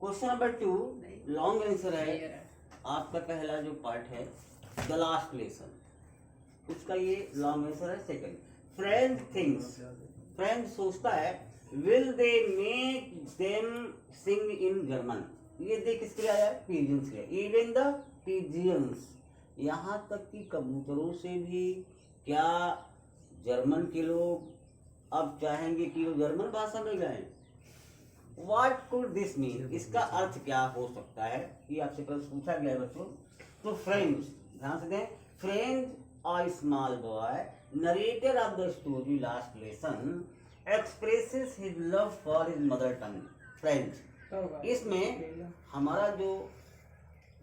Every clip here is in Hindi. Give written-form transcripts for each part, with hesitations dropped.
क्वेश्चन नंबर 2 लॉन्ग आंसर है आपका पहला जो पार्ट है द लास्ट लेसन, उसका ये लॉन्ग आंसर है सेकंड। फ्रेंड थिंग्स, फ्रेंड सोचता है will they make them sing in German. ये देख किसके लिए आया है? पिजियंस के लिए। इवन द पिजियंस, यहाँ तक कि कबूतरों से भी क्या जर्मन के लोग अब चाहेंगे कि वो जर्मन भाषा में गाएं? What could this mean? इसका अर्थ क्या हो सकता है? ये आपसे प्रश्न पूछा गया है बच्चों। तो फ्रेंड्स, ध्यान से दें, friend a small boy, narrator of the story last lesson, expresses his love for his mother tongue. Friends, इसमें हमारा जो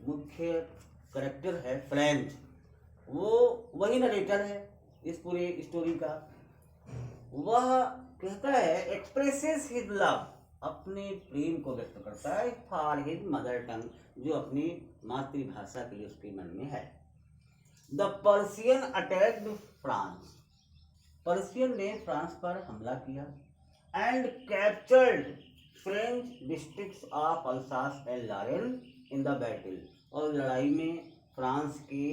मुख्य करेक्टर है फ्रेंड, वो वही नरेटर है इस पूरे स्टोरी का। वह कहता है एक्सप्रेसेस हिज लव, अपने प्रेम को व्यक्त करता है फॉर हिज मदर टंग, जो अपनी मातृभाषा के लिए उसके मन में है। The Persian attacked France, Persian ने फ्रांस पर हमला किया। And captured French districts of Alsace and Lorraine in the battle, और लड़ाई में फ्रांस के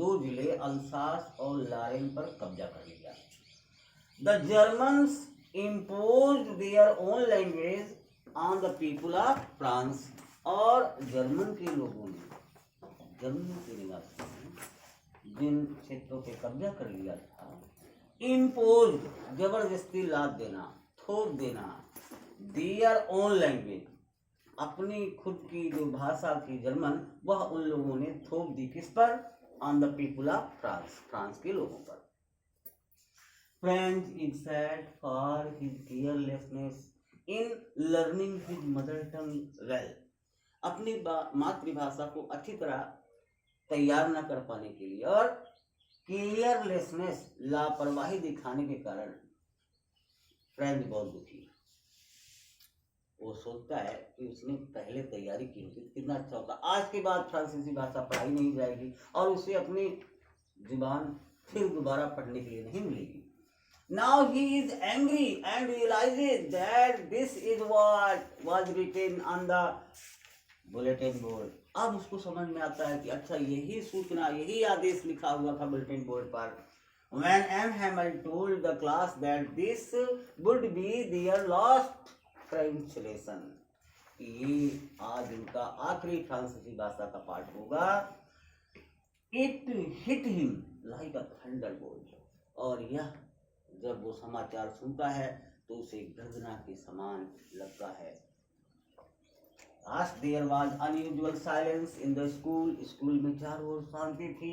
2 जिले अल्सास और लॉरेन पर कब्जा कर लिया। The Germans imposed their own language on the people of France, और जर्मन के लोगों ने, जर्मनी के निवासियों ने जिन क्षेत्रों पे कब्जा कर लिया था, इम्पोज जबरदस्ती लाद देना, थोप देना, their own language, अपनी खुद की जो भाषा थी जर्मन, वह उन लोगों ने थोप दी किस पर? On the people of France, France के लोगों पर। French is sad for his carelessness in learning his mother tongue well. अपनी मातृभाषा को अच्छी तरह तैयार न कर पाने के लिए और केयरलेसनेस, लापरवाही दिखाने के कारण फ्रेंच बहुत दुखी है। वो सोचता है कि उसने पहले तैयारी की होती तो कितना अच्छा होता। आज के बाद फ्रांसीसी भाषा पढ़ाई नहीं जाएगी और उसे अपनी जुबान फिर दोबारा पढ़ने के लिए नहीं मिलेगी। Now he is angry and realizes that this is what was written on the bulletin board. अब उसको समझ में आता है कि अच्छा यही सूचना, यही आदेश लिखा हुआ था बुलेटिन बोर्ड पर। When M. Hamel told the class that this would be their last French lesson, ये आज उनका आखिरी फ्रांसीसी भाषा का पाठ होगा। It hit him like a thunderbolt, और यह जब वो समाचार सुनता है तो उसे गर्जना के समान लगता है। Last there was unusual silence in the school. School में चारों ओर शांति थी।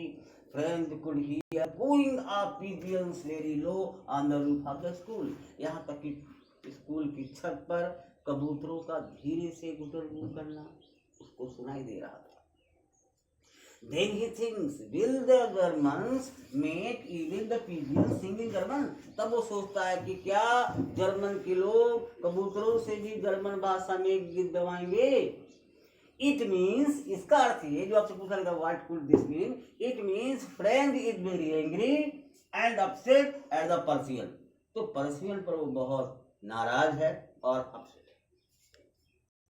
Friends could hear going of pigeons very low on the roof of the school. यहाँ तक कि स्कूल की छत पर कबूतरों का धीरे से गुटर-गुटर करना उसको सुनाई दे रहा था। Then he thinks, will the Germans make even the pigeons sing in German? तब वो सोचता है कि क्या जर्मन के लोग कबूतरों से भी जर्मन भाषा में गीत गवाएंगे? It means, इसका अर्थ ये जो आपसे पूछा गया what could this mean? It means friend is very angry and upset at the Persian. तो पर्शियन पर वो बहुत नाराज है और अपसेट